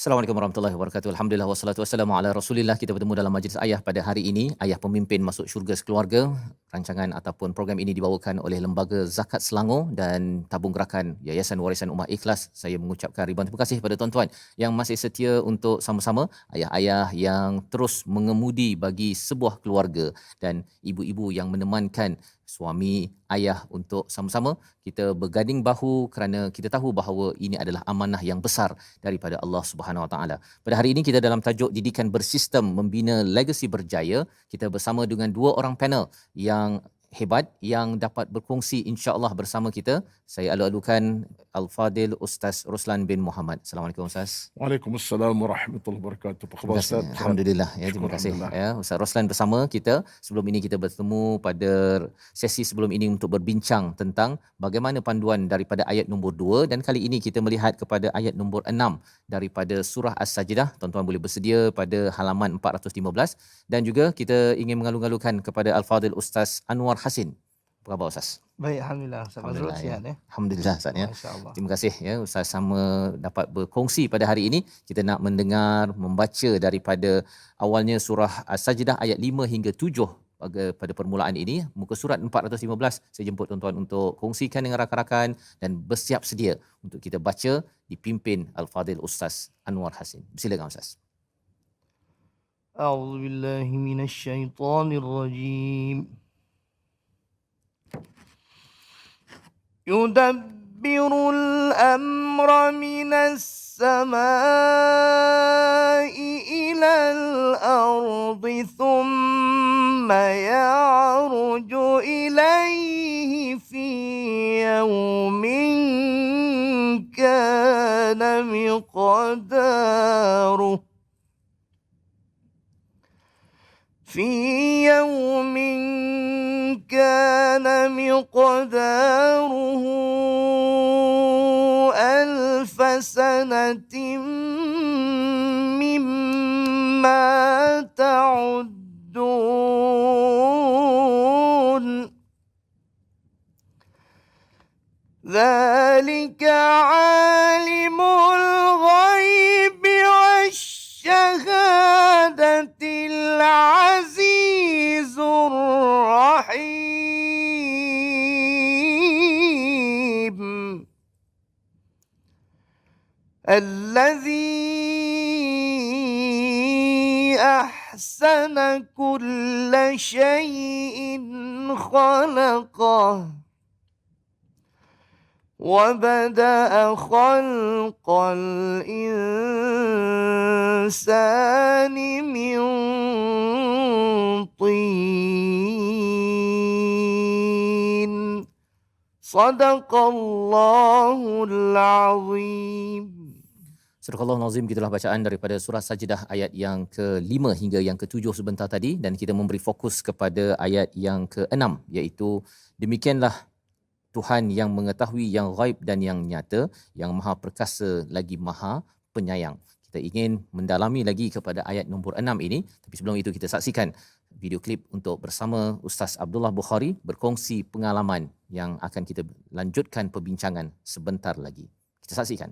Assalamualaikum warahmatullahi wabarakatuh. Alhamdulillah wassalatu wassalamu ala Rasulillah. Kita bertemu dalam majlis ayah pada hari ini. Ayah pemimpin masuk syurga sekeluarga. Rancangan ataupun program ini dibawakan oleh Lembaga Zakat Selangor dan tabung gerakan Yayasan Warisan Ummah Ikhlas. Saya mengucapkan ribuan terima kasih kepada tuan-tuan yang masih setia untuk sama-sama ayah-ayah yang terus mengemudi bagi sebuah keluarga dan ibu-ibu yang menemankan suami, ayah untuk sama-sama kita berganding bahu kerana kita tahu bahawa ini adalah amanah yang besar daripada Allah Subhanahu Wa Taala. Pada hari ini kita dalam tajuk didikan bersistem membina legasi berjaya, kita bersama dengan dua orang panel yang hebat yang dapat berkongsi insya-Allah bersama kita. Saya alu-alukan Al-Fadil Ustaz Roslan bin Muhammad. Assalamualaikum Ustaz. Waalaikumsalam warahmatullahi wabarakatuh. Apa khabar Ustaz? Alhamdulillah ya, terima kasih ya Ustaz Roslan bersama kita. Sebelum ini kita bertemu pada sesi sebelum ini untuk berbincang tentang bagaimana panduan daripada ayat nombor 2 dan kali ini kita melihat kepada ayat nombor 6 daripada surah As-Sajdah. Tuan-tuan boleh bersedia pada halaman 415 dan juga kita ingin mengalu-alukan kepada Al-Fadil Ustaz Anwar Hasin. Apa khabar Ustaz? Baik, Alhamdulillah. Alhamdulillah, sihat ya. Alhamdulillah Ustaz ya. Masya-Allah. Terima kasih ya Ustaz sama dapat berkongsi pada hari ini. Kita nak mendengar, membaca daripada awalnya surah As-Sajdah ayat 5 hingga 7 pada permulaan ini. Muka surat 415. Saya jemput tuan-tuan untuk kongsikan dengan rakan-rakan dan bersiap sedia untuk kita baca dipimpin Al-Fadil Ustaz Anwar Hasin. Silakan Ustaz. A'udzubillahi minasyaitonirrajim. يدبر الأمر من السماء إلى الأرض ثم يعرج إليه في يوم كان مقداره في يوم كان مقداره 1000 سنة مما تعدون ذلك عالم الغيب والشهادة العزيز الرحيم الذي أحسن كل شيء خلقه وبدأ خلق الإنسان من طين صدق الله العظيم. Surah Al-Nazim, gitulah bacaan daripada surah Sajdah ayat yang ke-5 hingga yang ke-7 sebentar tadi dan kita memberi fokus kepada ayat yang ke-6 iaitu demikianlah Tuhan yang mengetahui yang ghaib dan yang nyata, yang maha perkasa lagi maha penyayang. Kita ingin mendalami lagi kepada ayat nombor 6 ini, tapi sebelum itu kita saksikan video klip untuk bersama Ustaz Abdullah Bukhari berkongsi pengalaman yang akan kita lanjutkan perbincangan sebentar lagi. Kita saksikan.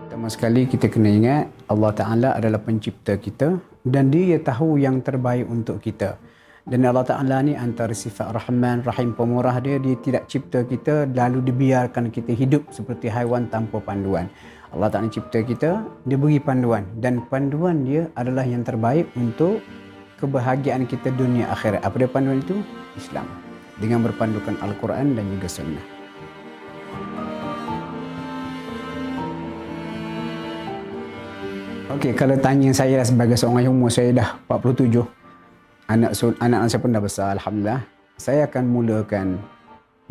Pertama sekali kita kena ingat Allah Ta'ala adalah pencipta kita dan Dia tahu yang terbaik untuk kita. Dan Allah Ta'ala ni antara sifat Rahman, Rahim, Pemurah Dia tidak cipta kita lalu dibiarkan kita hidup seperti haiwan tanpa panduan. Allah Ta'ala cipta kita, Dia beri panduan dan panduan Dia adalah yang terbaik untuk kebahagiaan kita dunia akhirat. Apa dia panduan itu? Islam. Dengan berpandukan Al-Quran dan juga Sunnah. Okey, kalau tanya saya sebagai seorang yang umur saya dah 47, anak saya pun dah besar, Alhamdulillah. Saya akan mulakan,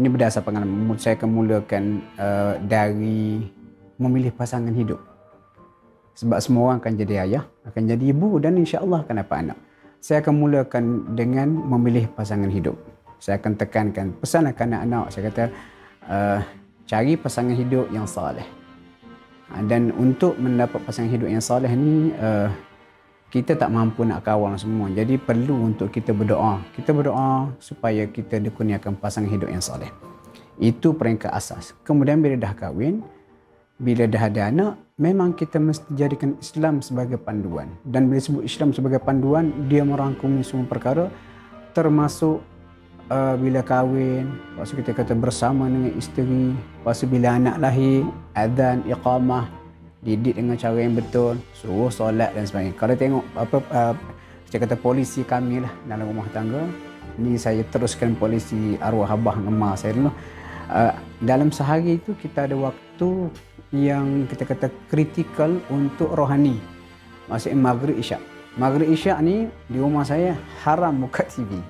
ini berdasar pengalaman, saya akan mulakan dari memilih pasangan hidup. Sebab semua orang akan jadi ayah, akan jadi ibu dan insya-Allah akan dapat anak. Saya akan mulakan dengan memilih pasangan hidup. saya akan tekankan pesan ke anak-anak. Saya kata cari pasangan hidup yang soleh. Dan untuk mendapat pasangan hidup yang soleh ni kita tak mampu nak kawal semua. Jadi perlu untuk kita berdoa. Kita berdoa supaya kita dikurniakan pasangan hidup yang soleh. Itu peringkat asas. Kemudian bila dah kahwin, bila dah ada anak, memang kita mesti jadikan Islam sebagai panduan. Dan bila sebut Islam sebagai panduan, dia merangkumi semua perkara termasuk bila kahwin, lepas tu kita kata bersama dengan isteri, lepas tu bila anak lahir, azan, iqamah, didik dengan cara yang betul, suruh solat dan sebagainya. Kalau tengok saya kata polisi kami lah dalam rumah tangga, ni saya teruskan polisi arwah abah dengan mak saya dulu. Dalam sehari itu kita ada waktu yang kita kata kritikal untuk rohani. Maksudnya maghrib isyak. Maghrib isyak ni di rumah saya haram buka TV.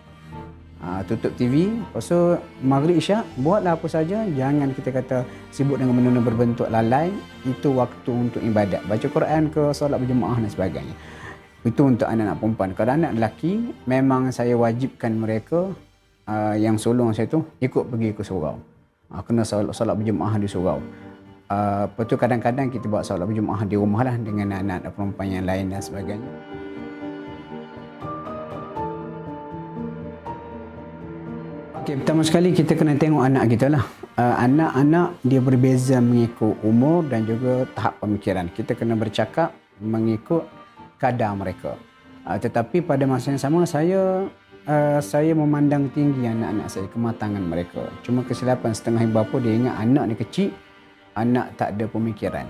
Tutup TV, lepas tu maghrib isyak buatlah apa saja, jangan kita kata sibuk dengan benda berbentuk lalai. Itu waktu untuk ibadat, baca Quran ke, solat berjemaah dan sebagainya. Itu untuk anak-anak perempuan. Kalau anak lelaki, memang saya wajibkan mereka yang sulung saya tu ikut pergi ke surau. Kena solat berjemaah di surau. Lepas tu kadang-kadang kita buat solat berjemaah di rumah lah dengan anak-anak perempuan yang lain dan sebagainya. Okay, pertama sekali kita kena tengok anak kita lah. Anak-anak dia berbeza mengikut umur dan juga tahap pemikiran. Kita kena bercakap mengikut kadar mereka. Tetapi pada masa yang sama saya memandang tinggi anak-anak saya, kematangan mereka. Cuma kesilapan setengah ibu bapa, dia ingat anak ni kecil, anak tak ada pemikiran.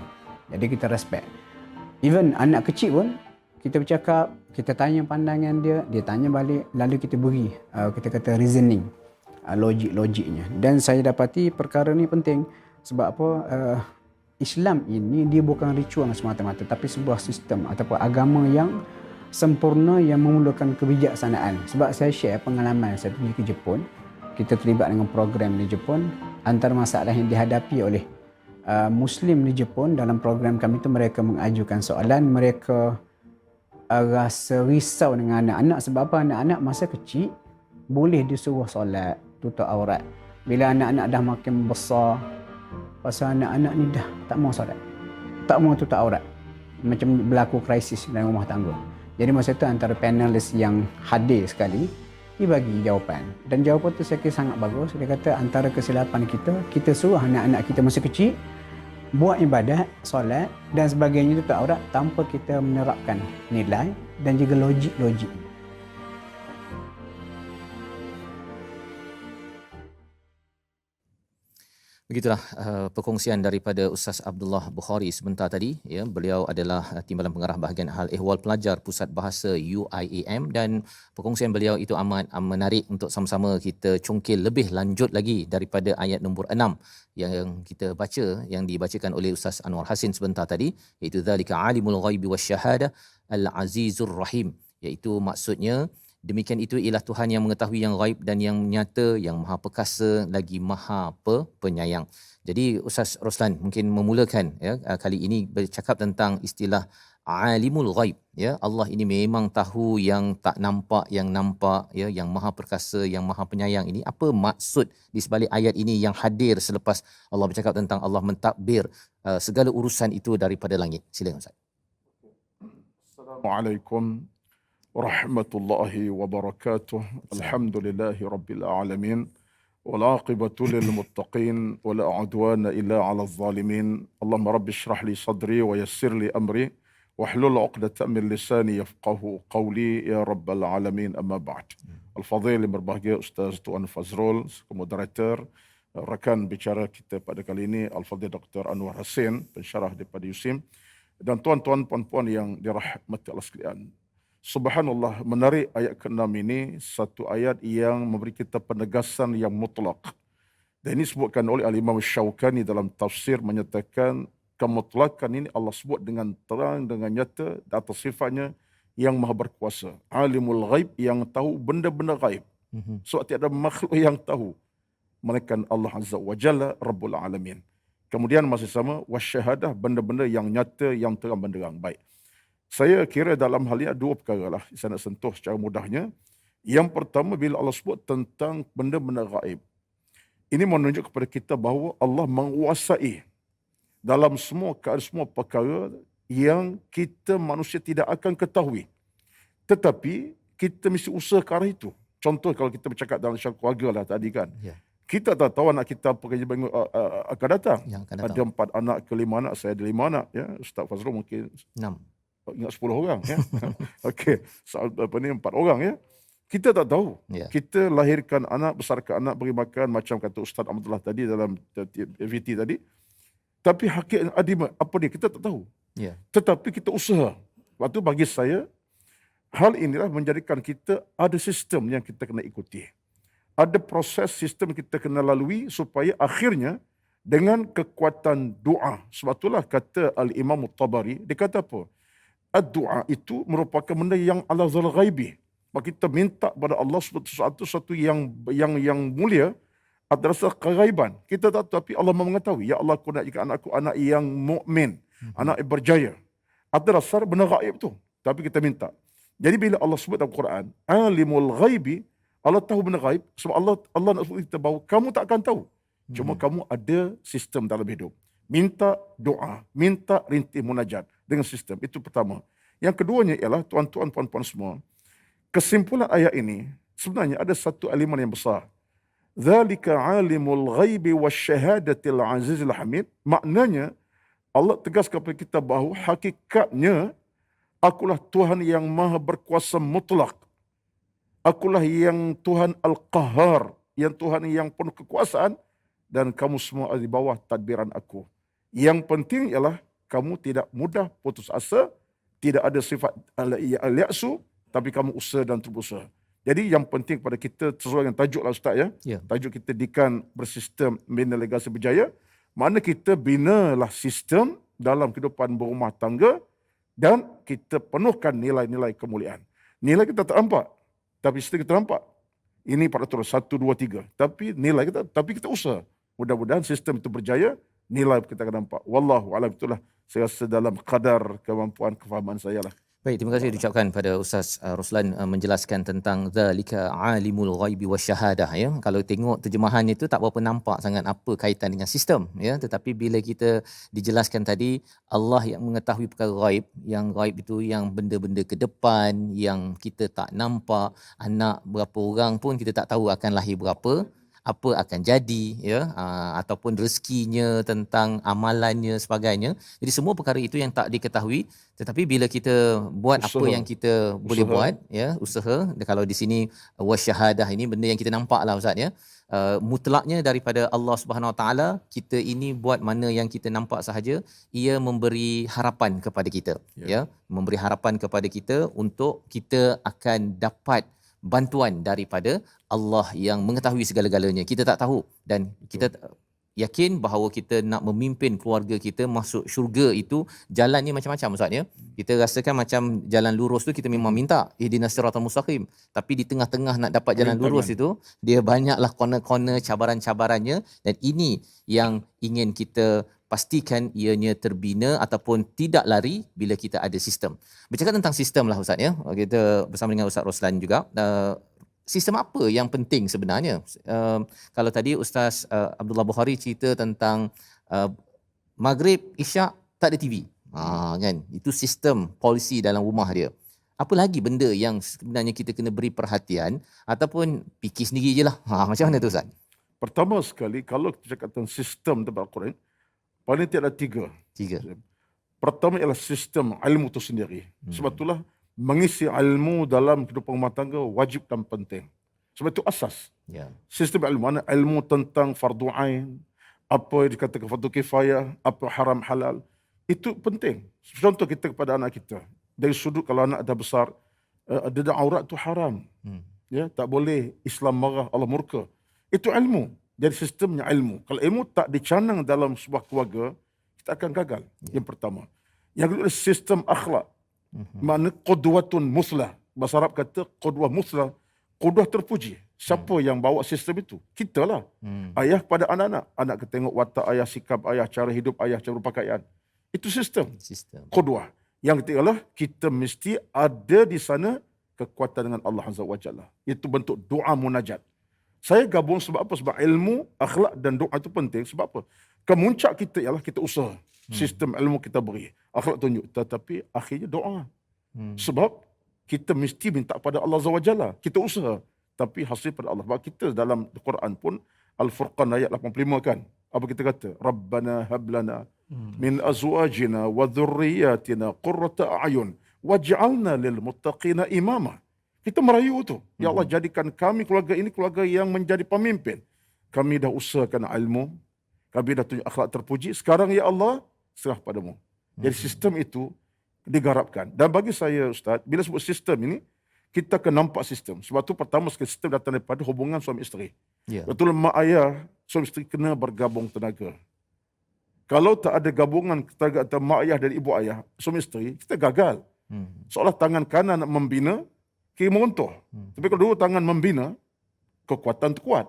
Jadi kita respect. Even anak kecil pun kita bercakap, kita tanya pandangan dia, dia tanya balik, lalu kita beri kita kata reasoning, logiknya. Dan saya dapati perkara ni penting sebab apa? Islam ini dia bukan ritual semata-mata, tapi sebuah sistem ataupun agama yang sempurna yang memerlukan kebijaksanaan. Sebab saya share pengalaman saya pergi ke Jepun, kita terlibat dengan program di Jepun. Antara masalah yang dihadapi oleh Muslim di Jepun dalam program kami itu, mereka mengajukan soalan, mereka rasa risau dengan anak-anak. Sebab apa? Anak-anak masa kecil boleh disuruh solat, tutup aurat. Bila anak-anak dah makin besar, pasal anak-anak ni dah tak mau solat, tak mau tutup aurat, macam berlaku krisis dalam rumah tangga. Jadi masa tu antara panelis yang hadir sekali, dia bagi jawapan. Dan jawapan tu saya kira sangat bagus. Dia kata antara kesilapan kita suruh anak-anak kita masa kecil buat ibadat, solat dan sebagainya tutup aurat tanpa kita menerapkan nilai dan juga logik. Begitulah perkongsian daripada Ustaz Abdullah Bukhari sebentar tadi. Ya, beliau adalah Timbalan Pengarah Bahagian Hal Ehwal Pelajar Pusat Bahasa UIAM, dan perkongsian beliau itu amat menarik untuk sama-sama kita congkil lebih lanjut lagi daripada ayat nombor 6 yang kita baca, yang dibacakan oleh Ustaz Anwar Hasin sebentar tadi, iaitu zalika alimul ghaibi wasyahadah al-azizur rahim, iaitu maksudnya demikian itu ialah Tuhan yang mengetahui yang ghaib dan yang nyata, yang maha perkasa lagi maha penyayang. Jadi Ustaz Roslan mungkin memulakan kali ini bercakap tentang istilah alimul ghaib. Ya, Allah ini memang tahu yang tak nampak, yang nampak, ya, yang maha perkasa, yang maha penyayang. Ini apa maksud di sebalik ayat ini yang hadir selepas Allah bercakap tentang Allah mentadbir segala urusan itu daripada langit? Silakan Ustaz. Assalamualaikum warahmatullahi wabarakatuh. Alhamdulillahi rabbil alamin. والعاقبة للمتقين ولا عدوان إلا على الظالمين. اللهم رب اشرح لي صدري ويسر لي أمري واحلل عقدة من لساني يفقه قولي يا رب العالمين. أما بعد. Al-Fadhil yang berbahagia Ustaz Tuan Fazrul, moderator, rakan bicara kita pada kali ini Al-Fadhil Dr. Anwar Hasin, pensyarah daripada USIM, dan tuan-tuan puan-puan yang dirahmati Allah sekalian. Subhanallah, menarik ayat ke-6 ini, satu ayat yang memberi kita penegasan yang mutlak. Dan ini disebutkan oleh Al-Imam Syaukani dalam tafsir, menyatakan kemutlakan ini Allah sebut dengan terang, dengan nyata, atas sifatnya yang maha berkuasa. Alimul ghaib, yang tahu benda-benda ghaib. Sebab tiada makhluk yang tahu, melainkan Allah Azza wa Jalla Rabbul Alamin. Kemudian masih sama, wasyahadah, benda-benda yang nyata, yang terang benderang. Baik. Saya kira dalam hal ini ada dua perkara lah saya nak sentuh secara mudahnya. Yang pertama, bila Allah sebut tentang benda-benda gaib, ini menunjuk kepada kita bahawa Allah menguasai dalam semua perkara yang kita manusia tidak akan ketahui. Tetapi kita mesti usaha ke arah itu. Contoh kalau kita bercakap dalam syarikat keluarga lah tadi kan. Ya. Kita tak tahu anak kita apa kerja akan datang. Yang akan Ada datang. 4 anak ke 5 anak, saya ada 5 anak. Ya. Ustaz Fazrul mungkin 6. ingat 10 orang. Ya. Okey, 4 orang ya. Kita tak tahu. Ya. Kita lahirkan anak, besarkan anak, beri makan macam kata Ustaz Ahmadullah tadi dalam VT tadi. Tapi hakikat apa dia kita tak tahu. Ya. Tetapi kita usaha. Waktu bagi saya, hal inilah menjadikan kita ada sistem yang kita kena ikuti. Ada proses sistem kita kena lalui supaya akhirnya dengan kekuatan doa. Sebab itulah kata Al-Imam At-Tabari, dia kata apa? Ad-doa itu merupakan benda yang ala zal ghaibi. Kita minta kepada Allah sesuatu yang mulia atas dasar keghaiban. Kita tak tahu, tapi Allah mengetahui. Ya Allah, aku nak jika anakku anak yang mukmin, anak yang berjaya. Atas dasar benda gaib tu. Tapi kita minta. Jadi bila Allah sebut dalam Quran, alimul ghaibi, Allah tahu benda gaib. Sebab Allah nak sebut kita bahawa kamu tak akan tahu. Cuma kamu ada sistem dalam hidup. Minta doa, minta rintih munajat dengan sistem. Itu pertama. Yang keduanya ialah, tuan-tuan, puan-puan semua, kesimpulan ayat ini, sebenarnya ada satu elemen yang besar. Dzalika alimul ghaibi wasyahadatil azizil hamid. Maknanya, Allah tegas kepada kita bahawa hakikatnya, akulah Tuhan yang maha berkuasa mutlak. Akulah yang Tuhan Al-Qahar, yang Tuhan yang penuh kekuasaan, dan kamu semua ada di bawah tadbiran aku. Yang penting ialah, kamu tidak mudah putus asa, tidak ada sifat al-ya'su, tapi kamu usaha dan terus usaha. Jadi yang penting pada kita, sesuai dengan tajuk lah Ustaz ya. Ya. Tajuk kita Dikan Bersistem Bina Legasi Berjaya. Mana kita binalah sistem dalam kehidupan berumah tangga dan kita penuhkan nilai-nilai kemuliaan. Nilai kita tak nampak, tapi sistem kita nampak. Ini peraturan 1, 2, 3. Tapi nilai kita, tapi kita usaha. Mudah-mudahan sistem itu berjaya, nilai kita akan nampak. Wallahu a'lam, itulah saya rasa dalam kadar kemampuan kefahaman saya lah. Baik, terima kasih diucapkan pada Ustaz Roslan menjelaskan tentang zalika alimul ghaibi wasyahadah ya. Kalau tengok terjemahan itu tak berapa nampak sangat apa kaitan dengan sistem ya, tetapi bila kita dijelaskan tadi Allah yang mengetahui perkara ghaib, yang ghaib itu yang benda-benda ke depan yang kita tak nampak, anak berapa orang pun kita tak tahu akan lahir berapa, apa akan jadi ya, ataupun rezekinya, tentang amalannya sebagainya. Jadi semua perkara itu yang tak diketahui, tetapi bila kita buat Usaha. apa yang kita boleh buat ya, usaha. Kalau di sini wasyahadah ini benda yang kita nampak lah Ustaz ya. Mutlaknya daripada Allah Subhanahu Wa Taala, kita ini buat mana yang kita nampak sahaja, ia memberi harapan kepada kita ya, memberi harapan kepada kita untuk kita akan dapat bantuan daripada Allah yang mengetahui segala-galanya. Kita tak tahu dan kita yakin bahawa kita nak memimpin keluarga kita masuk syurga itu jalannya macam-macam Ustaz ya. Kita rasakan macam jalan lurus tu kita memang minta ihdinas siratal mustaqim, tapi di tengah-tengah nak dapat jalan lurus itu dia banyaklah corner-corner cabaran-cabarannya, dan ini yang ingin kita pastikan ianya terbina ataupun tidak lari bila kita ada sistem. Bercakap tentang sistem lah Ustaz ya. Kita bersama dengan Ustaz Roslan juga. Sistem apa yang penting sebenarnya? Kalau tadi Ustaz Abdullah Bukhari cerita tentang Maghrib, Isyak tak ada TV. Kan? Itu sistem polisi dalam rumah dia. Apa lagi benda yang sebenarnya kita kena beri perhatian ataupun fikir sendiri je lah. Macam mana tu Ustaz? Pertama sekali, kalau kita cakap tentang sistem dalam Al-Quran, paling tidak ada 3. Pertama ialah sistem ilmu itu sendiri. Sebab itulah mengisi ilmu dalam kehidupan rumah tangga wajib dan penting. Sebab itu asas. Ya. Sistem ilmu mana? Ilmu tentang fardu ain, apa yang dikatakan fardu kifayah, apa haram halal. Itu penting. Contoh kita kepada anak kita. Dari sudut kalau anak dah besar, ada aurat itu haram. Ya, tak boleh, Islam marah, Allah murka. Itu ilmu. Jadi sistemnya ilmu. Kalau ilmu tak dicanang dalam sebuah keluarga, kita akan gagal. Yang pertama. Yang kedua, sistem akhlak. Mana qudwatun muslah. Bahasa Arab kata qudwah muslah. Qudwah terpuji. Siapa yang bawa sistem itu? Kita lah. Ayah kepada anak-anak. Anak kita tengok watak ayah, sikap ayah, cara hidup ayah, cara berpakaian. Itu sistem. Qudwah. Yang ketiga lah, kita mesti ada di sana kekuatan dengan Allah Azza wa Jalla. Itu bentuk doa munajat. Saya gabung sebab apa? Sebab ilmu, akhlak dan doa itu penting. Sebab apa? Kemuncak kita ialah kita usaha. Sistem ilmu kita beri. Akhlak tunjuk. Tetapi akhirnya doa. Sebab kita mesti minta pada Allah Azza wa Jalla. Kita usaha. Tapi hasil pada Allah. Sebab kita dalam Al-Quran pun, Al-Furqan ayat 85 kan. Apa kita kata? Rabbana hablana min azwajina wa dhurriyatina qurrata a'yun waj'alna lil muttaqina imama. Kita merayu tu. Ya Allah, jadikan kami keluarga ini keluarga yang menjadi pemimpin. Kami dah usahakan ilmu. Kami dah tunjuk akhlak terpuji. Sekarang ya Allah, serah padamu. Jadi sistem itu digarapkan. Dan bagi saya Ustaz, bila sebut sistem ini, kita akan nampak sistem. Sebab tu pertama sekali sistem datang daripada hubungan suami isteri. Ya. Betul, mak ayah, suami isteri kena bergabung tenaga. Kalau tak ada gabungan tenaga antara mak ayah dan ibu ayah, suami isteri, kita gagal. Seolah tangan kanan nak membina, kiri meruntuh. Tapi kalau dua tangan membina, kekuatan tu kuat.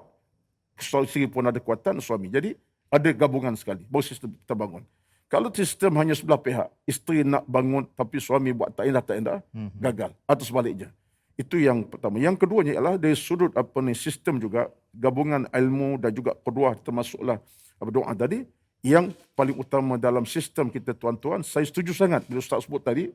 Suami isteri pun ada kekuatan, suami. Jadi ada gabungan sekali, baru sistem terbangun. Kalau sistem hanya sebelah pihak, isteri nak bangun tapi suami buat tak indah, gagal. Atau sebaliknya. Itu yang pertama. Yang keduanya ialah dari sudut sistem juga, gabungan ilmu dan juga qudwah, termasuklah doa tadi. Yang paling utama dalam sistem kita tuan-tuan, saya setuju sangat bila Ustaz sebut tadi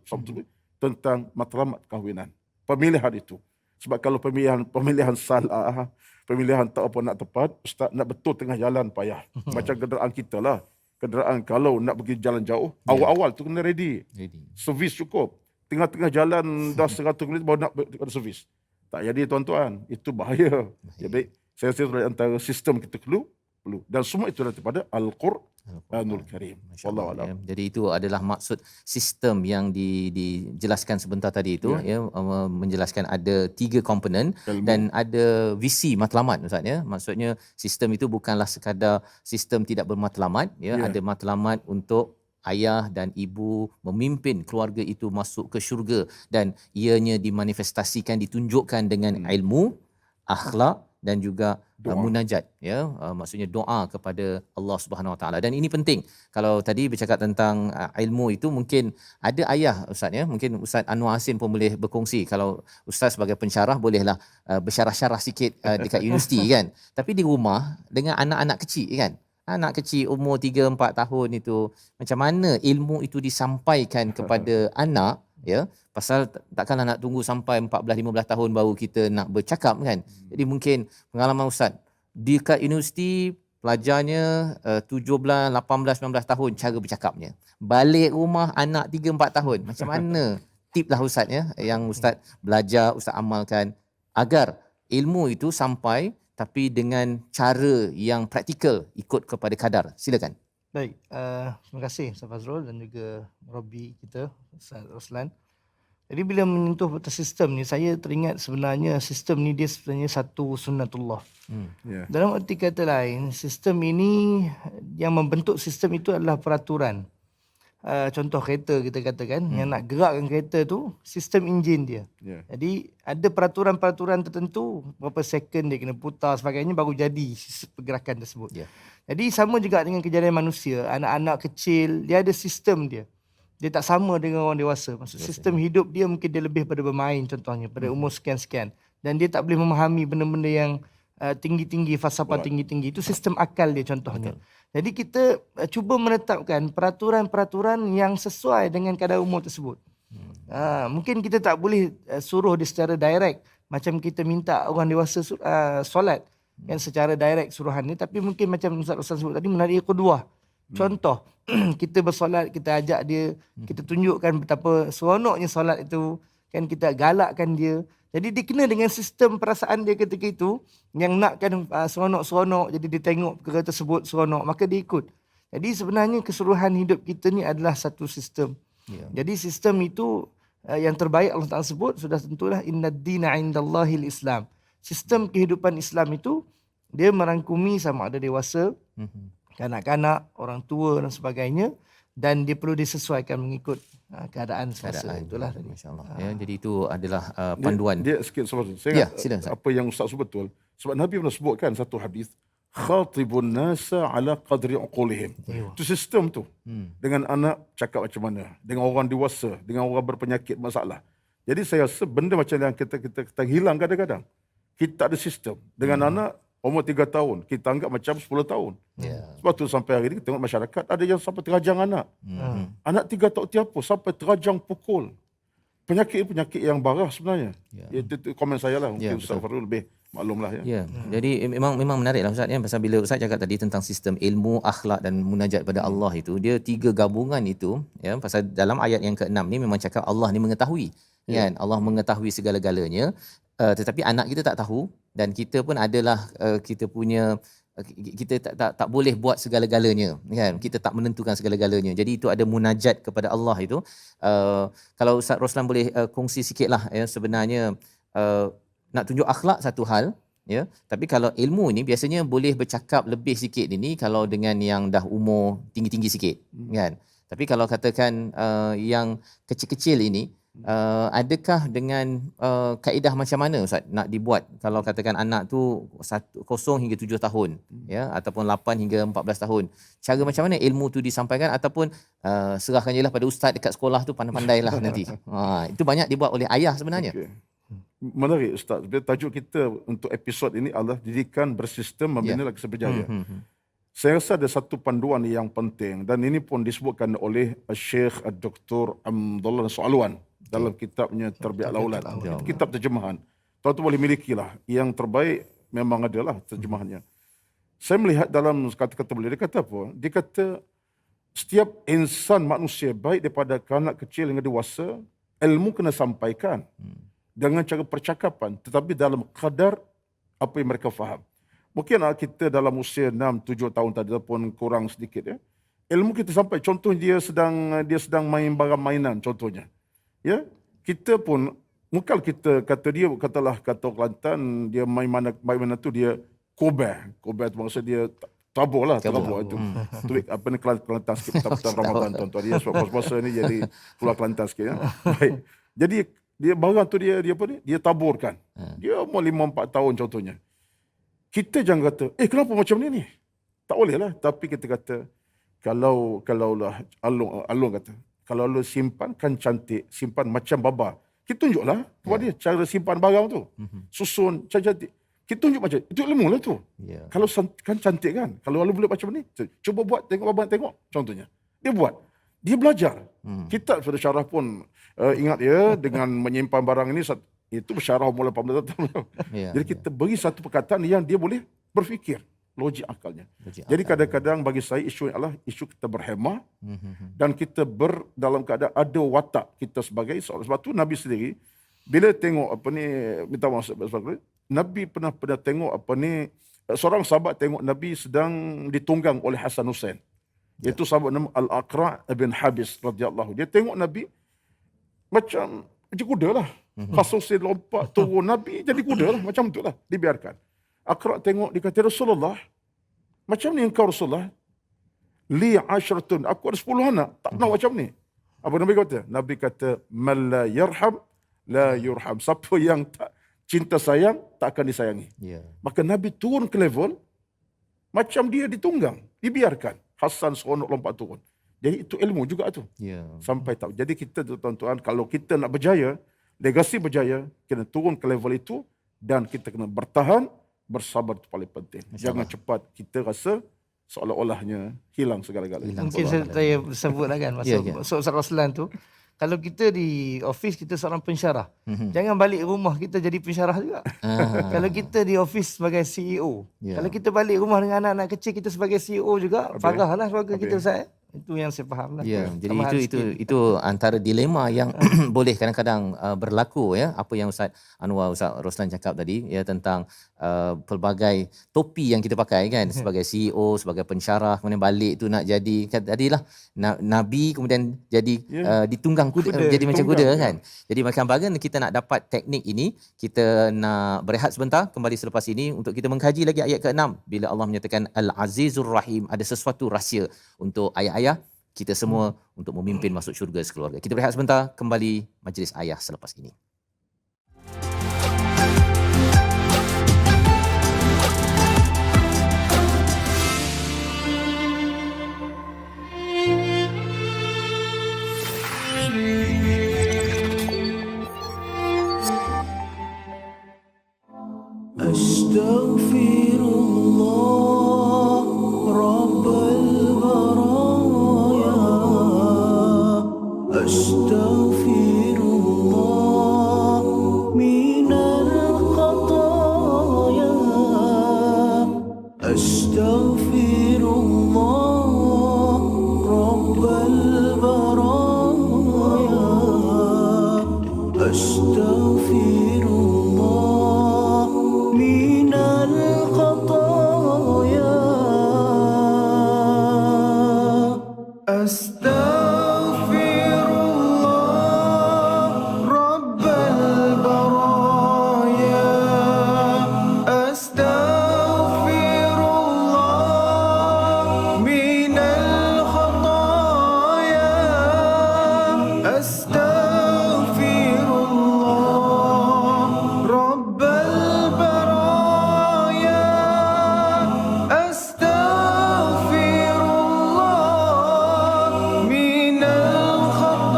tentang matlamat kahwinan. Pemilihan itu. Sebab kalau pemilihan salah, pemilihan tak apa nak tepat, Ustaz nak betul tengah jalan payah. Macam kenderaan kita lah. Kenderaan kalau nak pergi jalan jauh, awal-awal tu kena ready. Servis cukup. Tengah-tengah jalan dah 100 km baru nak ada servis. Tak jadi tuan-tuan. Itu bahaya. Ya baik. Saya rasa antara sistem kita perlu. Dan semua itu daripada Al-Quranul Karim. Wallahu a'lam. Jadi itu adalah maksud sistem yang dijelaskan sebentar tadi itu, ya, menjelaskan ada 3 komponen dan ada visi matlamat, Ustaz, ya. Maksudnya sistem itu bukanlah sekadar sistem tidak bermatlamat, ya. Ada matlamat untuk ayah dan ibu memimpin keluarga itu masuk ke syurga, dan ianya dimanifestasikan, ditunjukkan dengan ilmu, akhlak dan juga munajat, ya, maksudnya doa kepada Allah Subhanahu Wa Taala. Dan ini penting. Kalau tadi bercakap tentang ilmu itu, mungkin ada ayah, Ustaz, ya, mungkin Ustaz Anwar Hasin pun boleh berkongsi. Kalau Ustaz sebagai pensyarah bolehlah bersyarah-syarah sikit dekat universiti kan. Tapi di rumah dengan anak-anak kecil kan. Anak kecil umur 3-4 tahun itu, macam mana ilmu itu disampaikan kepada anak, ya. Pasal takkanlah nak tunggu sampai 14-15 tahun baru kita nak bercakap kan. Jadi mungkin pengalaman Ustaz dekat universiti, pelajarnya 17, 18, 19 tahun cara bercakapnya. Balik rumah anak 3-4 tahun. Macam mana tip lah Ustaz, ya, yang Ustaz belajar, Ustaz amalkan agar ilmu itu sampai tapi dengan cara yang praktikal, ikut kepada kadar. Silakan. Baik, terima kasih Ustaz Fazrul dan juga Rabbi kita Ustaz Roslan. Jadi bila menyentuh sistem ni, saya teringat sebenarnya sistem ni dia sebenarnya satu sunnatullah. Dalam arti kata lain, sistem ini, yang membentuk sistem itu adalah peraturan. Contoh kereta kita katakan, yang nak gerakkan kereta tu, sistem enjin dia. Jadi ada peraturan-peraturan tertentu, berapa second dia kena putar sebagainya baru jadi pergerakan tersebut. Jadi sama juga dengan kejadian manusia, anak-anak kecil, dia ada sistem dia. Dia tak sama dengan orang dewasa. Maksud sistem hidup dia mungkin dia lebih pada bermain contohnya, pada umur sekian-sekian. Dan dia tak boleh memahami benda-benda yang tinggi-tinggi, falsafah tinggi-tinggi. Itu sistem akal dia contohnya. Jadi kita cuba menetapkan peraturan-peraturan yang sesuai dengan kadar umur tersebut. Mungkin kita tak boleh suruh dia secara direct. Macam kita minta orang dewasa solat kan secara direct suruhan ni. Tapi mungkin macam Ustaz sebut tadi, melalui qudwah. Contoh, kita bersolat, kita ajak dia, kita tunjukkan betapa seronoknya solat itu, kan kita galakkan dia. Jadi dia kena dengan sistem perasaan dia ketika itu, yang nakkan seronok-seronok, jadi dia tengok perkara tersebut seronok, maka dia ikut. Jadi sebenarnya keseluruhan hidup kita ni adalah satu sistem. Jadi sistem itu yang terbaik Allah Ta'ala sebut, sudah tentulah innad dina indallahil Islam. Sistem kehidupan Islam itu, dia merangkumi sama ada dewasa, kanak-kanak, orang tua dan sebagainya, dan dia perlu disesuaikan mengikut keadaan semasa. Itulah tadi. Masya-Allah. Ya, jadi itu adalah panduan. Dia sikit saya silakan. apa yang Ustaz sebut betul. Sebab Nabi pernah sebutkan satu hadis, khatibun nasa ala qadri uqulihim. Itu sistem tu. Dengan anak cakap macam mana, dengan orang dewasa, dengan orang berpenyakit masalah. Jadi saya rasa benda macam yang kita hilang kadang-kadang. Kita ada sistem. Dengan anak umur 3 tahun, kita anggap macam 10 tahun. Sebab tu sampai hari ini kita tengok masyarakat ada yang sampai terajang anak. Anak 3 tahun tiapa sampai terajang pukul. Penyakit yang barah sebenarnya. Itu komen saya lah. Mungkin Ustaz Farul lebih maklumlah ya. Ya, jadi memang menariklah Ustaz ya, pasal bila Ustaz cakap tadi tentang sistem ilmu, akhlak dan munajat pada Allah itu, dia 3 gabungan itu ya, pasal dalam ayat yang ke-6 ni memang cakap Allah ni mengetahui. Kan? Allah mengetahui segala-galanya, tetapi anak kita tak tahu, dan kita pun adalah kita punya kita tak boleh buat segala-galanya, kan? Kita tak menentukan segala-galanya. Jadi itu ada munajat kepada Allah itu. Kalau Ustaz Roslan boleh kongsi sikitlah ya, sebenarnya nak tunjuk akhlak satu hal ya, tapi kalau ilmu ni biasanya boleh bercakap lebih sikit ini kalau dengan yang dah umur tinggi-tinggi sikit, kan. Tapi kalau katakan yang kecil-kecil ini, adakah dengan kaedah macam mana Ustaz nak dibuat kalau katakan anak tu 0 hingga 7 tahun ya, ataupun 8 hingga 14 tahun, cara macam mana ilmu tu disampaikan, ataupun serahkan je lah pada ustaz dekat sekolah tu, pandai-pandailah nanti. Itu banyak dibuat oleh ayah sebenarnya. Okay. Menarik Ustaz. Tajuk kita untuk episod ini adalah didikan bersistem membina lelaki berjaya. Saya rasa ada satu panduan yang penting, dan ini pun disebutkan oleh Syekh Dr. Abdullah Soaluan dalam kitabnya Terbiat Laulat. Itu kitab terjemahan. Tuan-tuan boleh milikilah. Yang terbaik memang adalah terjemahannya. Saya melihat dalam kata-kata beliau, dia kata apa? Dia kata setiap insan manusia, baik daripada kanak kecil hingga dewasa, ilmu kena sampaikan dengan cara percakapan, tetapi dalam kadar apa yang mereka faham. Mungkin kita dalam usia 6-7 tahun tadi ataupun kurang sedikit ya, ilmu kita sampai, contoh dia sedang main barang mainan contohnya. Ya, kita pun mungkin kita katalah Kelantan, dia main mana tu dia kober tu maksud dia tabur itu. Tu apa ni Kelantan sikit petang Ramadan tuan-tuan, dia sebab puasa ni jadi keluar Kelantan sikit ya. Baik. Jadi dia barang tu dia apa ni? Dia taburkan. Dia umur 5-4 tahun contohnya. Kita jangan kata, kenapa macam ni? Tak boleh lah. Tapi kita kata, kalau lah Alung kata, kalau lu simpan kan cantik, simpan macam baba. Kita tunjuklah kepada dia cara simpan barang tu. Susun cantik. Kita tunjuk macam itu, ilmu lah tu. Kalau kan cantik kan. Kalau lu boleh macam ni, cuba buat, tengok baba tengok contohnya. Dia buat. Dia belajar. Kita pada syarah pun ingat ya, dengan menyimpan barang ini, itu syarah umur 18 tahun. Jadi kita beri satu perkataan yang dia boleh berfikir. Logik akalnya. Jadi kadang-kadang bagi saya isu adalah isu kita berhemah dan kita dalam keadaan ada watak kita sebagai seorang. Sebab tu Nabi sendiri bila tengok apa ni, minta maaf Nabi pernah tengok apa ni, seorang sahabat tengok Nabi sedang ditunggang oleh Hasan Hussein. Iaitu sahabat nama Al-Aqra' bin Habis radhiyallahu. Dia tengok Nabi macam kuda lah. Hasan Hussein lompat turun, Nabi jadi kuda lah, macam tu lah, dibiarkan. Aqra' tengok, dia kata, Rasulullah, macam ni engkau Rasulullah? Li ashratun, aku ada 10 anak, tak pernah macam ni. Apa Nabi kata? Nabi kata, man la yarham, la yurham. Siapa yang tak cinta sayang, tak akan disayangi. Maka Nabi turun ke level, macam dia ditunggang, dibiarkan. Hasan seronok lompat turun. Jadi itu ilmu juga tu. Sampai tahu. Jadi kita tuan-tuan, kalau kita nak berjaya, legasi berjaya, kena turun ke level itu, dan kita kena bertahan, bersabar itu paling penting. Jangan cepat kita rasa seolah-olahnya hilang segala-galanya. Mungkin saya sebutlah kan masuk Ustaz Roslan tu, kalau kita di office kita seorang pensyarah, jangan balik rumah kita jadi pensyarah juga. Kalau kita di office sebagai CEO, kalau kita balik rumah dengan anak-anak kecil kita sebagai CEO juga, farahlah keluarga kita Ustaz. Itu yang saya faham lah. Jadi itu antara dilema yang boleh kadang-kadang berlaku ya. Apa yang Ustaz Roslan cakap tadi ya, tentang pelbagai topi yang kita pakai kan, sebagai CEO, sebagai pensyarah, kemudian balik tu nak jadi tadilah nabi, kemudian jadi ditunggang kuda, jadi macam kuda kan. Jadi macam bagaimana kita nak dapat teknik ini, kita nak berehat sebentar, kembali selepas ini untuk kita mengkaji lagi ayat ke-6 bila Allah menyatakan Al-Azizur Rahim, ada sesuatu rahsia untuk ayah kita semua untuk memimpin masuk syurga sekeluarga. Kita berehat sebentar, kembali majlis ayah selepas ini. البرايا أستغفر الله من الخطايا أستغفر الله رب البرايا أستغفر الله من الخطايا أستغفر الله رب البرايا أستغفر الله من الخطايا.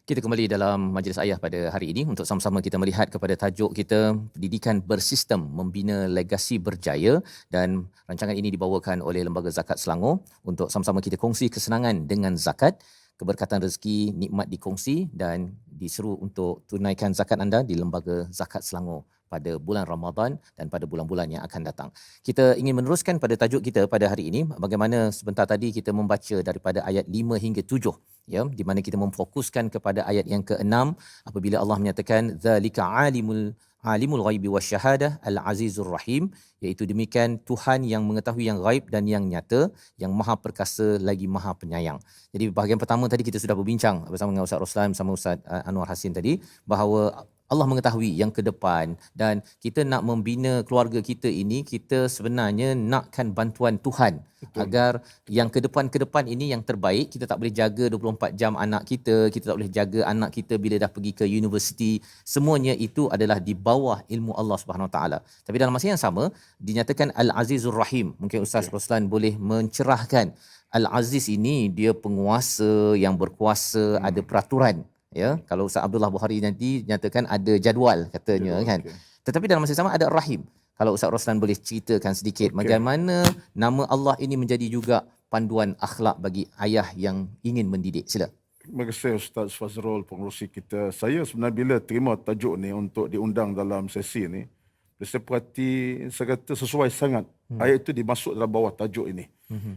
Kita kembali dalam majlis ayah pada hari ini untuk sama-sama kita melihat kepada tajuk kita, pendidikan bersistem membina legasi berjaya, dan rancangan ini dibawakan oleh Lembaga Zakat Selangor untuk sama-sama kita kongsi kesenangan dengan zakat, keberkatan rezeki, nikmat dikongsi dan diseru untuk tunaikan zakat anda di Lembaga Zakat Selangor pada bulan Ramadan dan pada bulan-bulan yang akan datang. Kita ingin meneruskan pada tajuk kita pada hari ini, bagaimana sebentar tadi kita membaca daripada ayat 5 hingga 7, ya, di mana kita memfokuskan kepada ayat yang ke-6 apabila Allah menyatakan zalika alimul ghaibi wasyahadah al-azizur rahim, iaitu demikian Tuhan yang mengetahui yang ghaib dan yang nyata, yang maha perkasa lagi maha penyayang. Jadi bahagian pertama tadi kita sudah berbincang bersama dengan Ustaz Roslan sama Ustaz Anwar Hasin tadi, bahawa Allah mengetahui yang ke depan dan kita nak membina keluarga kita ini, kita sebenarnya nakkan bantuan Tuhan. Betul. Agar yang ke depan ini yang terbaik. Kita tak boleh jaga 24 jam anak kita, kita tak boleh jaga anak kita bila dah pergi ke universiti. Semuanya itu adalah di bawah ilmu Allah Subhanahu Wa Taala. Tapi dalam masa yang sama dinyatakan Al-Azizur Rahim. Mungkin Ustaz Roslan boleh mencerahkan. Al-Aziz ini dia penguasa yang berkuasa, ada peraturan. Ya, kalau Ustaz Abdullah Bukhari nanti nyatakan ada jadual katanya, kan. Tetapi dalam masa sama ada Rahim. Kalau Ustaz Roslan boleh ceritakan sedikit bagaimana nama Allah ini menjadi juga panduan akhlak bagi ayah yang ingin mendidik. Sila. Terima kasih Ustaz Fazrul, pengerusi kita. Saya sebenarnya bila terima tajuk ni untuk diundang dalam sesi ni, saya perhati, saya kata sesuai sangat. Ayat itu dimasuk dalam bawah tajuk ini.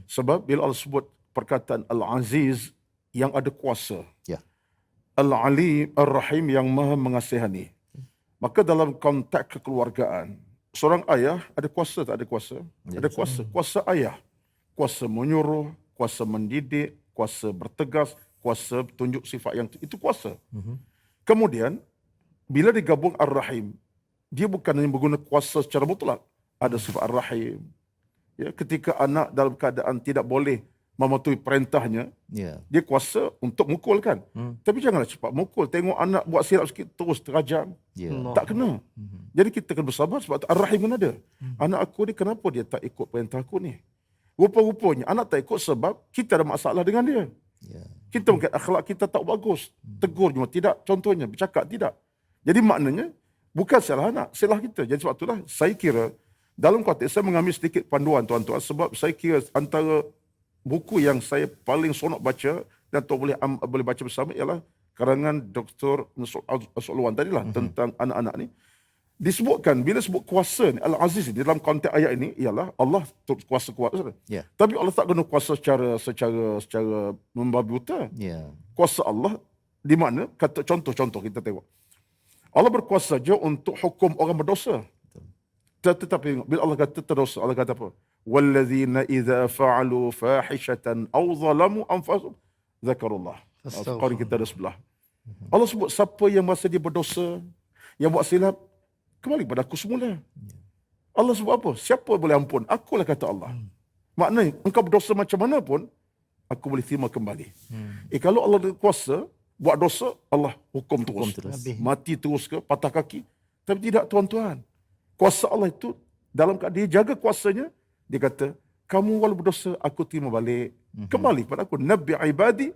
Sebab bila Allah sebut perkataan Al-Aziz yang ada kuasa. Ya. Al-Alim Ar-Rahim yang maha mengasihani. Maka dalam konteks kekeluargaan, seorang ayah ada kuasa tak ada kuasa? Ya, ada kuasa. Kuasa ayah. Kuasa menyuruh, kuasa mendidik, kuasa bertegas, kuasa tunjuk sifat yang itu kuasa. Kemudian, bila digabung Ar-Rahim, dia bukan hanya menggunakan kuasa secara mutlak. Ada sifat Ar-Rahim. Ya, ketika anak dalam keadaan tidak boleh mematuhi perintahnya, dia kuasa untuk mukul, kan. Tapi janganlah cepat mukul. Tengok anak buat silap sikit terus terajam. Tak kena. Jadi kita kena bersabar sebab tu Ar-Rahim kan ada. Anak aku ni kenapa dia tak ikut perintah aku ni? Rupa-rupanya anak tak ikut sebab kita ada masalah dengan dia. Kita mungkin akhlak kita tak bagus. Tegur cuma tidak, contohnya bercakap tidak. Jadi maknanya bukan salah anak, salah kita. Jadi sebab itulah saya kira dalam konteks saya mengambil sedikit panduan tuan-tuan, sebab saya kira antara buku yang saya paling seronok baca dan tu boleh baca bersama ialah karangan Dr. Sulwan tadilah tentang anak-anak ni. Disebutkan bila sebut kuasa ni Al-Aziz ni dalam konteks ayat ini ialah Allah kuasa. Tapi Allah tak guna kuasa secara membabi buta. Kuasa Allah di mana kata contoh kita tengok. Allah berkuasa je untuk hukum orang berdosa. Tetapi bila Allah kata terdosa, Allah kata apa? Wallazina idza fa'alu fahishatan aw zalamu anfusahum zakarullah. Qari kita ada sebelah. Allah sebut siapa yang merasa dia berdosa, yang buat silap, kembali pada aku semula. Allah sebut apa? Siapa boleh ampun? Akulah, kata Allah. Maknanya engkau berdosa macam mana pun, aku boleh terima kembali. Kalau Allah ada kuasa buat dosa, Allah hukum terus. Mati terus ke, patah kaki. Tapi tidak, tuan-tuan. Kuasa Allah itu dalam keadaan dia jaga kuasanya, dia kata, kamu walau berdosa, aku terima balik. Kembali pada aku. Nabi ibadi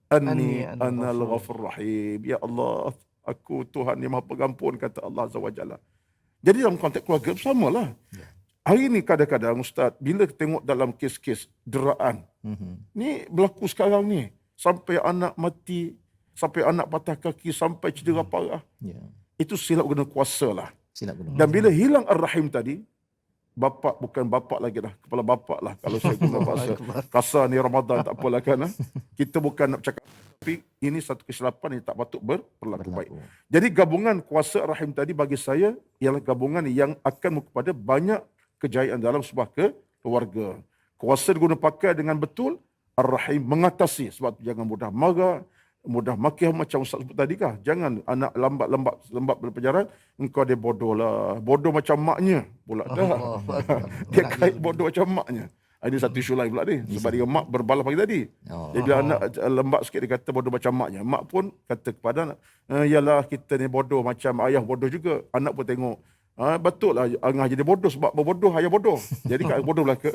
anni anal ghafur rahim. Ya Allah, aku Tuhan yang maha pengampun, kata Allah Azza wa Jalla. Jadi dalam konteks keluarga, samalah. Hari ni kadang-kadang Ustaz, bila tengok dalam kes-kes deraan, ni berlaku sekarang ni. Sampai anak mati, sampai anak patah kaki, sampai cedera parah. Ya. Itu silap guna kuasa lah. Silap guna. Dan bila hilang Ar-Rahim tadi, bapak bukan bapak lagi dah, kepala bapak lah. Kalau saya guna bahasa kasar ni Ramadan tak apalah kan. Kita bukan nak bercakap, tapi ini satu kesilapan yang tak patut berlaku baik. Jadi gabungan kuasa Ar-Rahim tadi bagi saya ialah gabungan yang akan kepada banyak kejayaan dalam sebuah keluarga. Kuasa diguna pakai dengan betul, Ar-Rahim mengatasi. Sebab tu jangan mudah marah, mudah makih macam Ustaz sebut tadi kah. Jangan anak lambat berpelajaran, engkau dia bodoh lah. Bodoh macam maknya pula dah. Dia kait bodoh macam maknya. Ini satu isu lain pula ni. Sebab dia mak berbalah pagi tadi. Jadi bila anak lambat sikit dia kata bodoh macam maknya. Mak pun kata kepada anak, yalah kita ni bodoh macam ayah bodoh juga. Anak pun tengok, betul lah Angah jadi bodoh sebab berbodoh ayah bodoh. Jadi kat bodoh belaka.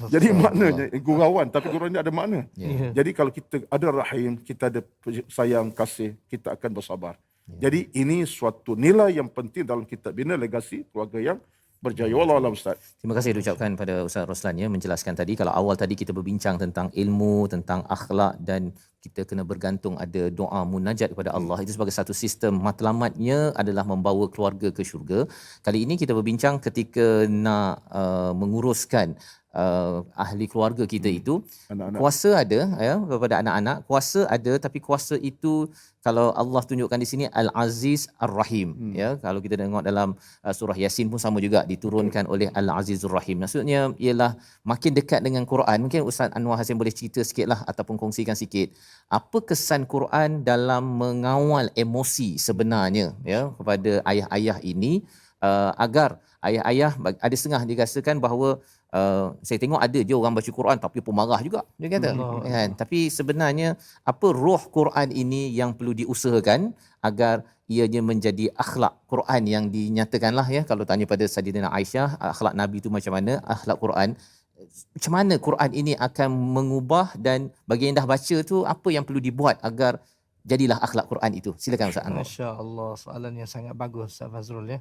Jadi maknanya gurauan, tapi gurauan ni ada makna. Jadi kalau kita ada rahim, kita ada sayang kasih, kita akan bersabar. Jadi ini suatu nilai yang penting dalam kita bina legasi keluarga yang berjaya. Wallahualam Ustaz. Terima kasih diucapkan pada Ustaz Roslan ya, menjelaskan tadi. Kalau awal tadi kita berbincang tentang ilmu, tentang akhlak, dan kita kena bergantung ada doa munajat kepada Allah. Itu sebagai satu sistem matlamatnya adalah membawa keluarga ke syurga. Kali ini kita berbincang ketika nak menguruskan ahli keluarga kita itu, Anak-anak. kuasa ada ya kepada anak-anak, kuasa ada, tapi kuasa itu kalau Allah tunjukkan di sini Al-Aziz Ar-Rahim ya. Kalau kita tengok dalam surah Yasin pun sama juga, diturunkan oleh Al-Azizur Rahim. Maksudnya ialah makin dekat dengan Quran. Mungkin Ustaz Anwar Hasim boleh cerita sikitlah ataupun kongsikan sikit apa kesan Quran dalam mengawal emosi sebenarnya ya kepada ayah-ayah ini, agar ayah-ayah, ada setengah dirasakan bahawa saya tengok ada je orang baca Quran tapi pemarah juga dia kata kan. Tapi sebenarnya apa roh Quran ini yang perlu diusahakan agar ianya menjadi akhlak Quran yang dinyatakanlah ya. Kalau tanya pada Saidina Aisyah, akhlak Nabi itu macam mana, akhlak Quran macam mana Quran ini akan mengubah, dan bagi yang dah baca tu apa yang perlu dibuat agar jadilah akhlak Quran itu. Silakan Ustaz Anwar. Masya-Allah, soalan yang sangat bagus Ustaz Fazrul ya.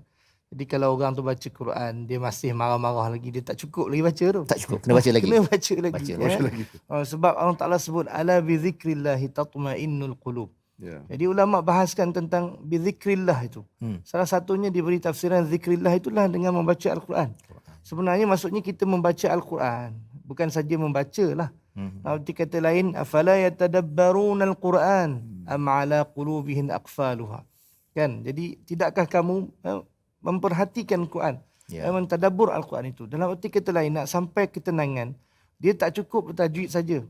Jadi kalau orang tu baca Quran, dia masih marah-marah lagi, dia tak cukup lagi baca tu. Tak cukup, kena baca lagi. Kena baca lagi. Baca lagi. Sebab Allah Ta'ala sebut, ala bi zikrillahi tatma'innul qulub. Jadi ulama bahaskan tentang bi zikrillah itu. Salah satunya diberi tafsiran zikrillah itulah dengan membaca Al-Quran. Sebenarnya maksudnya kita membaca Al-Quran, bukan saja membaca lah. Arti kata lain, afala yatadabbaruna al-Quran am ala qulubihin aqfaluha. Kan? Jadi tidakkah kamu memperhatikan Quran, mentadabbur Al-Quran itu. Dalam arti kata lain, nak sampai ketenangan, dia tak cukup tajwid saja.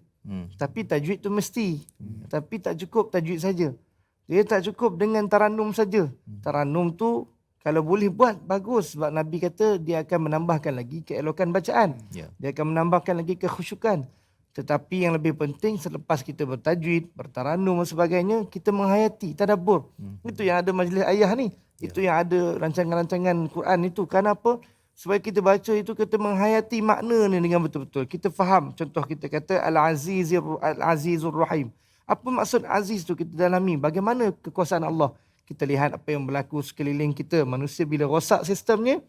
Tapi tajwid tu mesti. Tapi tak cukup tajwid saja. Dia tak cukup dengan tarannum saja. Tarannum tu kalau boleh buat bagus, sebab Nabi kata dia akan menambahkan lagi keelokan bacaan. Dia akan menambahkan lagi kekhusyukan. Tetapi yang lebih penting, selepas kita bertajwid, bertarannum dan sebagainya, kita menghayati, tadabbur. Itu yang ada majlis ayah ni. Itu yang ada rancangan-rancangan Quran itu. Kenapa? Supaya kita baca itu, kita menghayati makna ni dengan betul-betul. Kita faham. Contoh kita kata Al-Azizur Rahim. Apa maksud Aziz tu kita dalami? Bagaimana kekuasaan Allah? Kita lihat apa yang berlaku sekeliling kita. Manusia bila rosak sistemnya,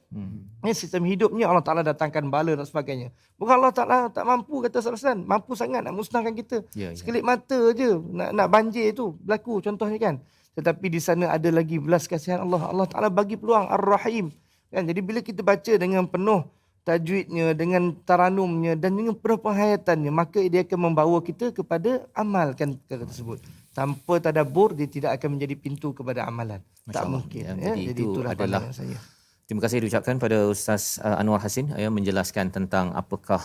sistem hidupnya, Allah Ta'ala datangkan bala dan sebagainya. Bukan Allah Ta'ala tak mampu, kata Ustaz, mampu sangat nak musnahkan kita. Sekelip mata je nak banjir tu berlaku contohnya kan. Tetapi di sana ada lagi belas kasihan Allah. Allah Ta'ala bagi peluang Ar-Rahim. Kan? Jadi bila kita baca dengan penuh tajwidnya, dengan taranumnya dan dengan penuh penghayatannya, maka dia akan membawa kita kepada amalkan perkara tersebut. Tanpa tadabbur, dia tidak akan menjadi pintu kepada amalan. Masya tak Allah. mungkin. Jadi itu itulah adalah pandangan saya. Terima kasih diucapkan pada Ustaz Anwar Hasin ya, menjelaskan tentang apakah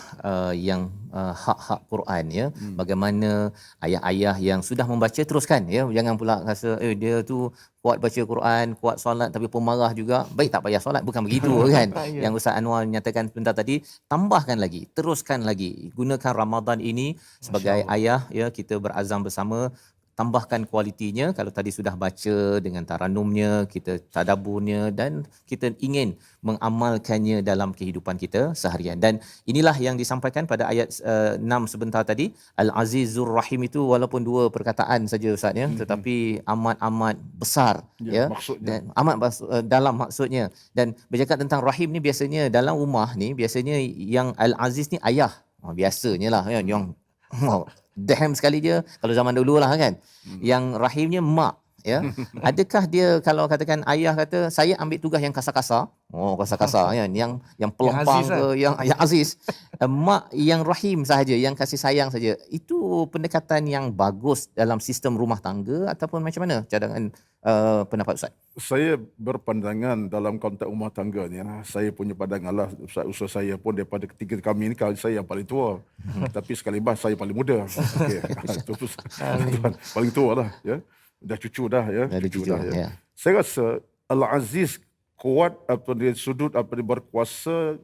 yang hak-hak Quran ya. Bagaimana ayah-ayah yang sudah membaca teruskan ya, jangan pula rasa dia tu kuat baca Quran, kuat solat tapi pemarah juga. Baik, tak payah solat, bukan begitu kan. Yang Ustaz Anwar nyatakan sebentar tadi, tambahkan lagi, teruskan lagi. Gunakan Ramadan ini sebagai ayah ya, kita berazam bersama tambahkan kualitinya. Kalau tadi sudah baca dengan taranumnya, kita tadaburnya dan kita ingin mengamalkannya dalam kehidupan kita seharian. Dan inilah yang disampaikan pada ayat 6 sebentar tadi, Al-Azizur Rahim itu walaupun dua perkataan saja Ustaz ya, tetapi amat-amat besar ya, maksudnya. dan dalam maksudnya. Dan bercakap tentang Rahim ni biasanya dalam rumah ni biasanya yang Al-Aziz ni ayah. Biasanya lah kan, yang damn sekali dia kalau zaman dulu lah kan. Yang rahimnya mak ya. Adakah dia kalau katakan ayah kata saya ambil tugas yang kasar-kasar, kasar-kasar kan, yang pelempang aziz ke yang aziz, mak yang rahim sahaja, yang kasih sayang saja. Itu pendekatan yang bagus dalam sistem rumah tangga ataupun macam mana cadangan pendapat Ustaz? Saya berpandangan dalam konteks rumah tangga ni, saya punya pandangan lah, usaha saya pun daripada ketiga kami ni, kalau saya yang paling tua. Tapi sekali bahas saya paling muda. Okey. Itu paling tua lah ya. Dah cucu dah ya. Ada cucu dah, ya. ya. Saya rasa Al-Aziz kuat apa dia sudut apa dia berkuasa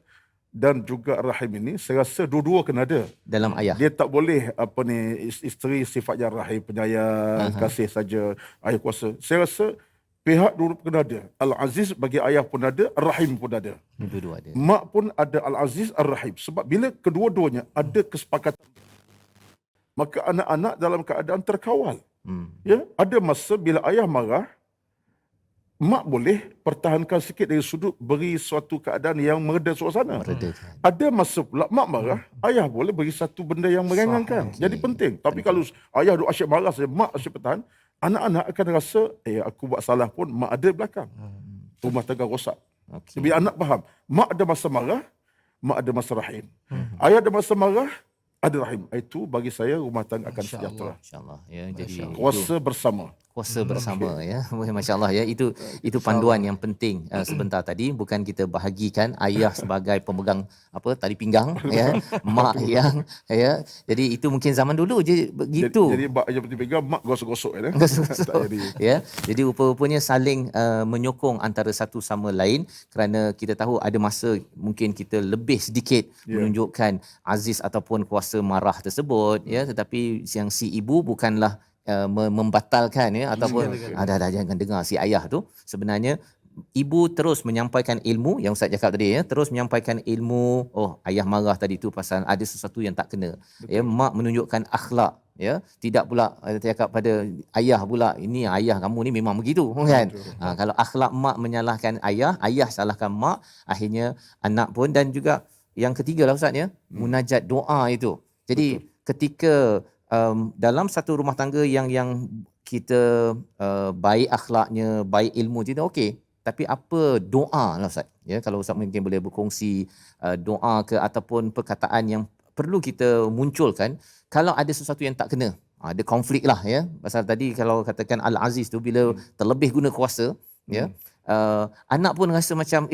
dan juga rahim ini, saya rasa dua-dua kena ada. Dalam ayah. Dia tak boleh apa ni isteri sifatnya rahim penyayang, kasih saja, ayah kuasa. Saya rasa pihak dulu kena ada. Al-Aziz bagi ayah pun ada, Ar-Rahim pun ada. Dua-dua ada. Mak pun ada Al-Aziz, Ar-Rahim. Sebab bila kedua-duanya ada kesepakatan, maka anak-anak dalam keadaan terkawal. Ya, ada masa bila ayah marah, mak boleh pertahankan sikit dari sudut beri suatu keadaan yang mereda suasana. Meredakan. Ada masa pula mak marah, ayah boleh beri satu benda yang meringankan. Jadi penting. Tapi kalau ayah duk asyik marah saja, mak asyik pertahan, anak-anak akan rasa, aku buat salah pun mak ada belakang. Rumah tangga rosak. Okey. Bila anak faham, mak ada masa marah, mak ada masa rahim. Ayah ada masa marah, ada rahim. Itu bagi saya rumah tangga akan sejahtera. Masya-Allah ya. Jadi Kuasa bersama. kuasa bersama ya. Masya-Allah ya. Itu panduan yang penting sebentar tadi, bukan kita bahagikan ayah sebagai pemegang tali pinggang ya, mak yang ya. Jadi itu mungkin zaman dulu je begitu. Jadi mak aja berarti pegang, mak gosok-gosok ya. Gosok-gosok. Tak jadi. Ya. Jadi rupa-rupanya saling menyokong antara satu sama lain, kerana kita tahu ada masa mungkin kita lebih sedikit menunjukkan aziz ataupun kuasa marah tersebut ya, tetapi yang si ibu bukanlah membatalkan ya, ataupun dah jangan dengar si ayah tu. Sebenarnya ibu terus menyampaikan ilmu yang Ustaz cakap tadi ya, terus menyampaikan ilmu. Ayah marah tadi tu pasal ada sesuatu yang tak kena. Ya, mak menunjukkan akhlak ya, tidak pula cakap pada ayah pula, ini ayah kamu ni memang begitu kan. Kalau akhlak mak menyalahkan ayah, ayah salahkan mak, akhirnya anak pun. Dan juga yang ketiga lah Ustaz ya, munajat doa itu. Jadi ketika dalam satu rumah tangga yang kita baik akhlaknya, baik ilmu kita okey, tapi apa doa lah Ustaz ya, kalau Ustaz mungkin boleh berkongsi doa ke ataupun perkataan yang perlu kita munculkan kalau ada sesuatu yang tak kena, ada konflik lah ya. Pasal tadi kalau katakan Al-Aziz tu bila terlebih guna kuasa ya, anak pun rasa macam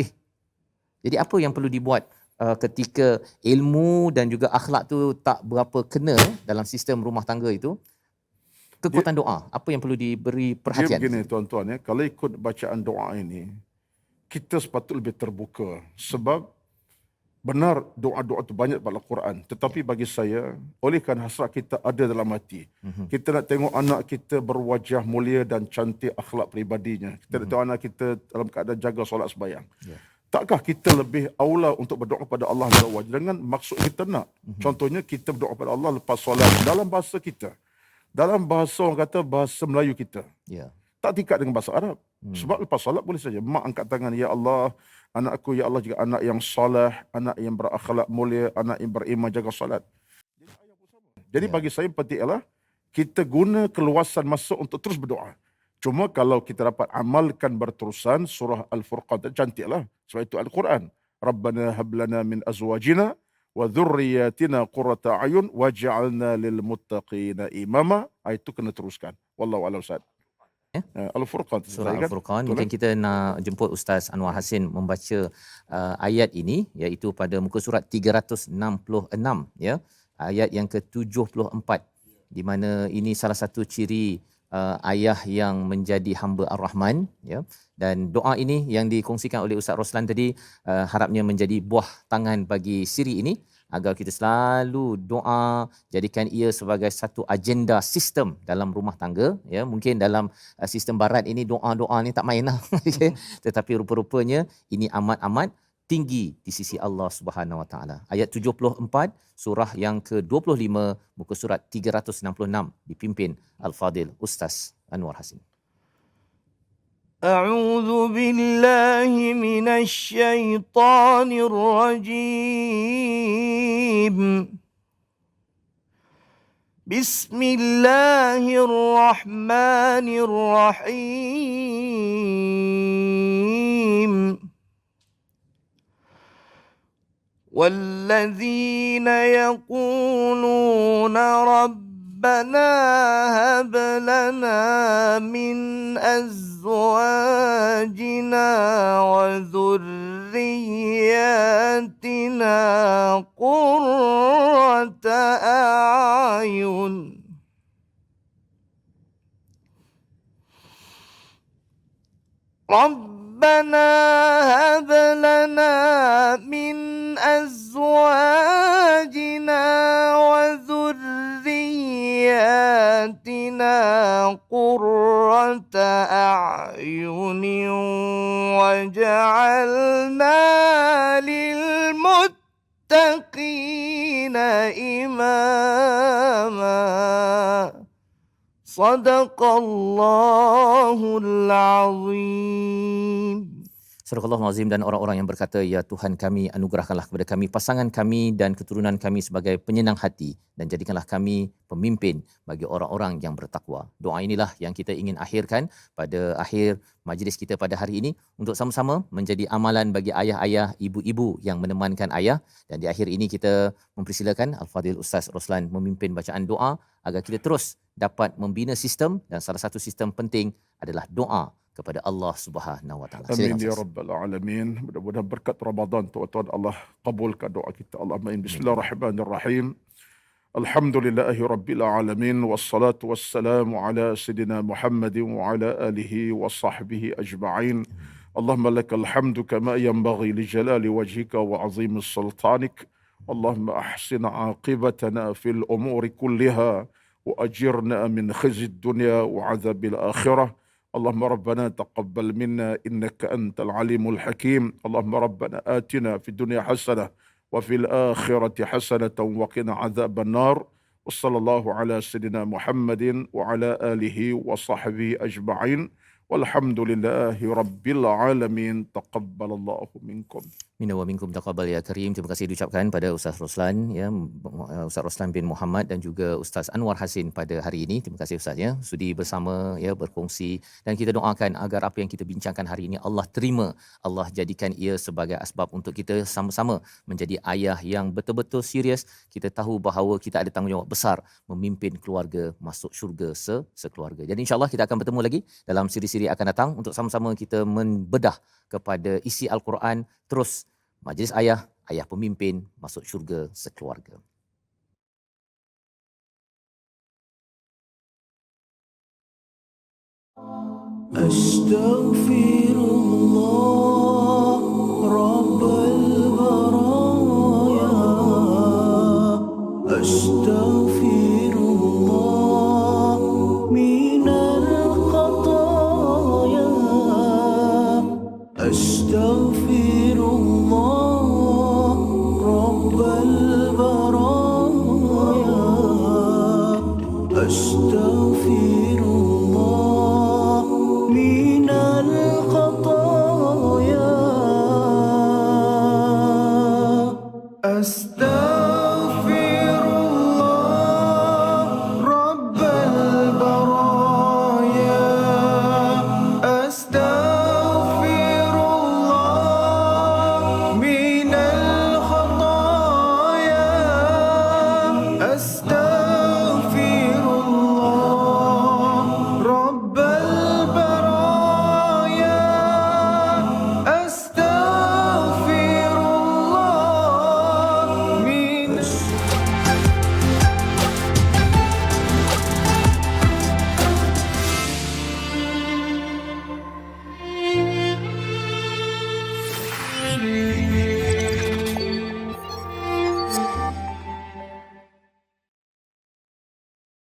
jadi apa yang perlu dibuat ketika ilmu dan juga akhlak tu tak berapa kena dalam sistem rumah tangga itu? Kekuatan doa, apa yang perlu diberi perhatian? Dia begini tuan-tuan ya, kalau ikut bacaan doa ini, kita sepatutnya lebih terbuka. Sebab benar doa-doa itu banyak dalam Al-Quran. Tetapi bagi saya, oleh kerana hasrat kita ada dalam hati, kita nak tengok anak kita berwajah mulia dan cantik akhlak peribadinya. Kita nak tengok anak kita dalam keadaan jaga solat sembahyang. Takkah kita lebih aula untuk berdoa kepada Allah dengan maksud kita nak? Contohnya kita berdoa kepada Allah lepas solat dalam bahasa kita. Dalam bahasa orang kata bahasa Melayu kita. Tak tingkat dengan bahasa Arab. Sebab lepas solat boleh saja mak angkat tangan, ya Allah, anakku ya Allah juga anak yang soleh, anak yang berakhlak mulia, anak yang beriman jaga solat. Jadi bagi saya penting ialah kita guna keluasan masa untuk terus berdoa. Cuma kalau kita dapat amalkan berterusan, surah Al-Furqan cantiklah. Sebab itu Al-Quran. Rabbana hablana min azwajina wa dhurriyyatina qurrata ayun waj'alna lil muttaqina imama. Itu kena teruskan. Wallahu a'lam Ustaz. Al-Furqan. Surah Al-Furqan. Mungkin kita nak jemput Ustaz Anwar Hassin membaca ayat ini, iaitu pada muka surat 366 ya, ayat yang ke-74, di mana ini salah satu ciri ayah yang menjadi hamba Ar-Rahman ya. Dan doa ini yang dikongsikan oleh Ustaz Roslan tadi harapnya menjadi buah tangan bagi siri ini agar kita selalu doa, jadikan ia sebagai satu agenda sistem dalam rumah tangga, ya. Mungkin dalam sistem barat ini doa-doa ni tak main lah. Okay. Tetapi rupa-rupanya ini amat-amat tinggi di sisi Allah Subhanahu Wa Taala. Ayat 74 surah yang ke-25 muka surat 366 dipimpin Al-Fadil Ustaz Anwar Hasin. أعوذ بالله من الشيطان الرجيم بسم الله الرحمن الرحيم والذين يقولون ربنا هب لنا من أزواجنا وذرياتنا قرة أعين ربنا هب لنا من أزواجنا وذرياتنا قرة أعين واجعلنا للمتقين إماما صدق الله العظيم. Surah Al-Azim. Dan orang-orang yang berkata, ya Tuhan kami, anugerahkanlah kepada kami pasangan kami dan keturunan kami sebagai penyenang hati, dan jadikanlah kami pemimpin bagi orang-orang yang bertakwa. Doa inilah yang kita ingin akhirkan pada akhir majlis kita pada hari ini, untuk sama-sama menjadi amalan bagi ayah-ayah, ibu-ibu yang menemankan ayah. Dan di akhir ini kita mempersilakan Al-Fadil Ustaz Roslan memimpin bacaan doa agar kita terus dapat membina sistem, dan salah satu sistem penting adalah doa kepada Allah Subhanahu Wa Taala. Amin ya rabbal alamin. Mudah-mudahan berkat Ramadan tuan-tuan Allah kabulkan doa kita. Allahumma amin. Bismillahirrahmanirrahim. Alhamdulillahi rabbil alamin, wassalatu wassalamu ala sayidina Muhammadin wa ala alihi wa sahbihi ajma'in. Allahumma lakal hamdu kama yanbaghi li jalali wajhika wa azim sultanik. Allahumma ahsin aqibatana fil umuri kulliha wa ajirna min khizyid dunya wa adzabil akhirah. اللهم ربنا تقبل منا إنك أنت العليم الحكيم. اللهم ربنا آتنا في الدنيا حسنة وفي الآخرة حسنة وقنا عذاب النار. وصلى الله على سيدنا محمد وعلى آله وصحبه أجمعين والحمد لله رب العالمين. تقبل الله منكم. Minna wa minkum taqabbal ya karim. Terima kasih diucapkan pada Ustaz Roslan, ya, Ustaz Roslan bin Muhammad dan juga Ustaz Anwar Hasin pada hari ini. Terima kasih Ustaz, ya, sudi bersama, ya, berkongsi, dan kita doakan agar apa yang kita bincangkan hari ini Allah terima, Allah jadikan ia sebagai asbab untuk kita sama-sama menjadi ayah yang betul-betul serius. Kita tahu bahawa kita ada tanggungjawab besar memimpin keluarga masuk syurga sekeluarga. Jadi insya-Allah kita akan bertemu lagi dalam siri-siri akan datang untuk sama-sama kita membedah kepada isi Al-Quran. Terus Majlis Ayah, Ayah Pemimpin masuk syurga sekeluarga. Astaghfirullah Rabbal baraya. Astaghfirullah minal khataya. Astaghfirullah أستغفر الله من الخطايا.